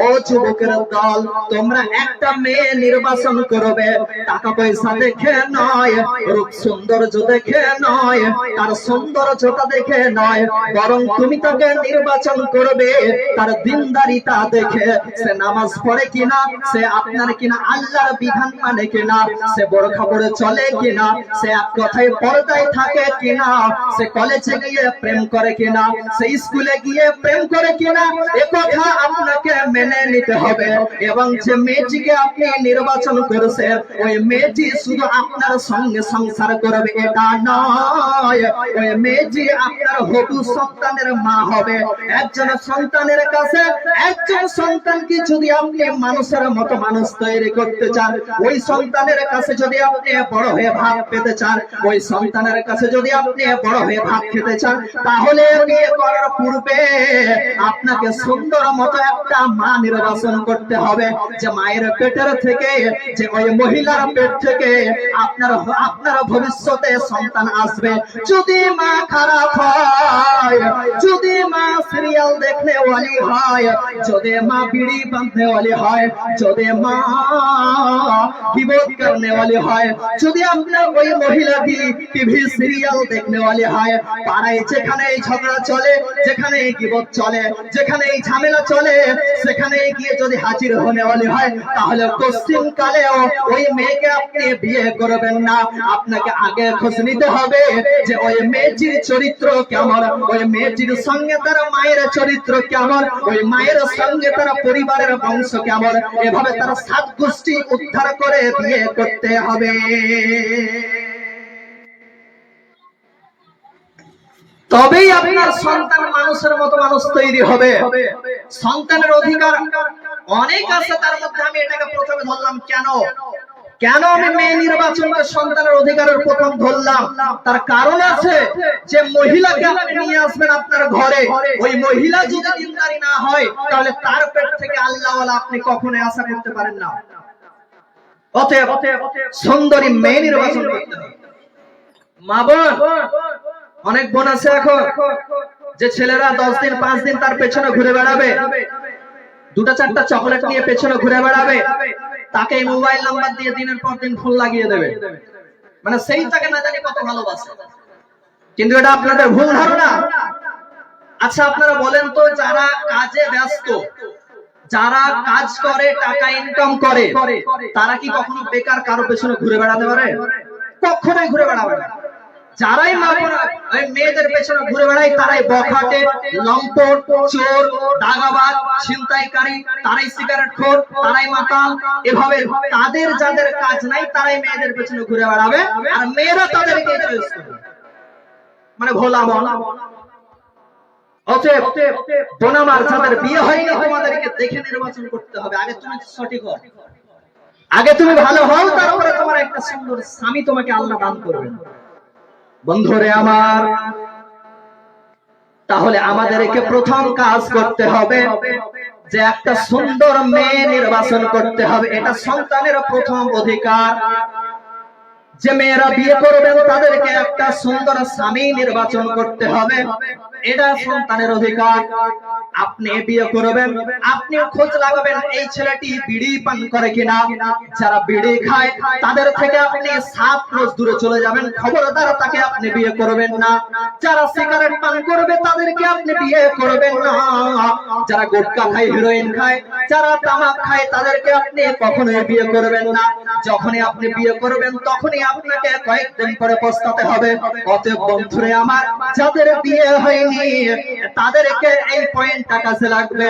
ও যুবকের দল, তোমরা একটা মেয়ে নির্বাচন করবে টাকা পয়সা দেখে নয়, রূপ সৌন্দর্য দেখে নয়, তার সৌন্দর্যতা দেখে নয়, বরং তুমি তাকে নির্বাচন করবে তার দিনদারিতা দেখে। সে নামাজ পড়ে কিনা, সে আপনার কিনা আল্লাহর বিধান মানে কিনা, সে বোরখা পরে চলে কিনা, সে এক কথায় পর্দায় থাকে কিনা, সে কলেজে গিয়ে প্রেম করে কিনা, সে স্কুলে গিয়ে প্রেম করে কিনা, এ কথা আপনাকে মেনে নিতে হবে। এবং যে মেয়েটিকে আপনি নির্বাচন করেছেন ওই মেয়েটি শুধু আপনার সঙ্গে সংসার করবে এটা নয়, ওই মেয়েটি আপনার হবু সন্তানের মা হবে। একজন সন্তানের কাছে একজন সন্তানকে যদি আপনি মানুষের মতো মানুষ তৈরি করতে চান, ওই সন্তানের কাছে যদি আপনি বড় হয়ে ভাগ পেতে চান, ওই সন্তানের কাছে যদি আপনি বড় হয়ে ভাগ খেতে চান, তাহলে বিয়ে করার পূর্বে আপনাকে সুন্দর মতো একটা মা নির্বাচন করতে হবে। যে মায়ের পেটের থেকে, যে ওই মহিলার পেট থেকে আপনার ভবিষ্যতে সন্তান আসবে। যদি মা খারাপ হয়, যদি মা সিরিয়াল দেখতে ওয়ালি হয়, যদি মা বিড়ি বাঁধতে ওয়ালি হয়, যদি মা বিপদ করনে ওয়ালি হয়, যদি আপনার ওই মহিলাটি টিভি সিরিয়াল দেখতে ওয়ালি হয়, পাড়ায় যেখানে ঝগড়া চলে, যেখানে বিপদ চলে, যেখানে ঝামেলা চলে, সেখানে গিয়ে যদি হাজির হনে ওয়ালি হয়, তাহলে পশ্চিম কালেও ওই মেয়েকে আপনি বিয়ে করবেন না। আপনাকে আগে খোঁজ নিতে হবে যে ওই মেয়েটির চরিত্র কেমন, ওই মেয়েটির সঙ্গে তার মায়ের চরিত্র কেমন, ওই মায়ের সঙ্গে তার পরিবারের বংশ কেমন, এভাবে তার 7 গোষ্ঠী উদ্ধার করে বিয়ে করতে হবে। তবেই আপনার সন্তান মানুষের মতো মানুষ তৈরি হবে। সন্তানের অধিকার অনেক আছে, তার মধ্যে আমি এটাকে প্রথমে ধরলাম। কেন আমি মেয়ে নির্বাচনকে সন্তানের অধিকারের প্রথম ধরলাম? তার কারণ আছে যে মহিলাকে আপনি নিয়ে আসবেন আপনার ঘরে, ওই মহিলা যদি দিনদারি না হয় তাহলে তার পেট থেকে আল্লাহওয়ালা আপনি কখনোই আশা করতে পারেন না। অতএব সুন্দরী মেয়ে নির্বাচন করতে হবে। মা বোন, অনেক বোন আছে এখন যে ছেলেরা 10 দিন 5 দিন তার পেছনে ঘুরে বেড়াবে, 2-4টা চকলেট নিয়ে পেছনে ঘুরে বেড়াবে, তাকে মোবাইল নাম্বার দিয়ে দিনের পর দিন ফোন লাগিয়ে দেবে, মানে সেই তাকে না জানি কত ভালোবাসে। কিন্তু এটা আপনাদের ভুল ধারণা। আচ্ছা আপনারা বলেন তো, যারা কাজে ব্যস্ত, যারা কাজ করে টাকা ইনকাম করে, তারা কি কখনো বেকার কারো পেছনে ঘুরে বেড়াতে পারে? কখনোই ঘুরে বেড়াবে না। যারাই মেয়েদের পেছনে ঘুরে বেড়ায় তারাই বখাটে, লম্পট, চোর, দাগাবাজ, ছিনতাইকারী, তারাই সিগারেট খোর, তারাই মাতাল। এভাবে তাদের যাদের কাজ নাই তারাই মেয়েদের পেছনে ঘুরে বেড়াবে, আর মেয়েরা তাদেরকে চয়েস করবে, মানে ভোলা মন। অতএব বোন আমার, যাদের বিয়ে হয়নি তোমাদেরকে দেখে নির্বাচন করতে হবে। আগে তুমি সঠিক হও, আগে তুমি ভালো হও, তারপরে তোমার একটা সুন্দর স্বামী তোমাকে আল্লাহ দান করবে। বন্ধুরে আমার, তাহলে আমাদেরকে প্রথম কাজ করতে হবে যে একটা সুন্দর মেয়ে নির্বাচন করতে হবে। এটা সন্তানের প্রথম অধিকার। যে মেয়েরা বিয়ে করবেন তাদেরকে একটা সুন্দর স্বামী নির্বাচন করতে হবে, এটা সন্তানের অধিকার। আপনি বিয়ে করবেন, আপনি খোঁজ লাগাবেন এই ছেলেটি বিড়ি পান করে কিনা। যারা বিড়ি খায় তাদের থেকে আপনি 7 ক্রোশ দূরে চলে যাবেন, খবরদার তাকে আপনি বিয়ে করবেন না। যারা সিগারেট পান করবে তাদেরকে আপনি বিয়ে করবেন না। যারা গুটখা খায়, হিরোইন খায়, যারা তামাক খায় তাদেরকে আপনি কখনোই বিয়ে করবেন না। যখনই আপনি বিয়ে করবেন তখনই আপনাকে কয়েকদিন পরে পস্তাতে হবে। অতএব বন্ধুরে আমার, যাদের বিয়ে হয়নি তাদেরকে এই পয়েন্টটা কাজে লাগবে।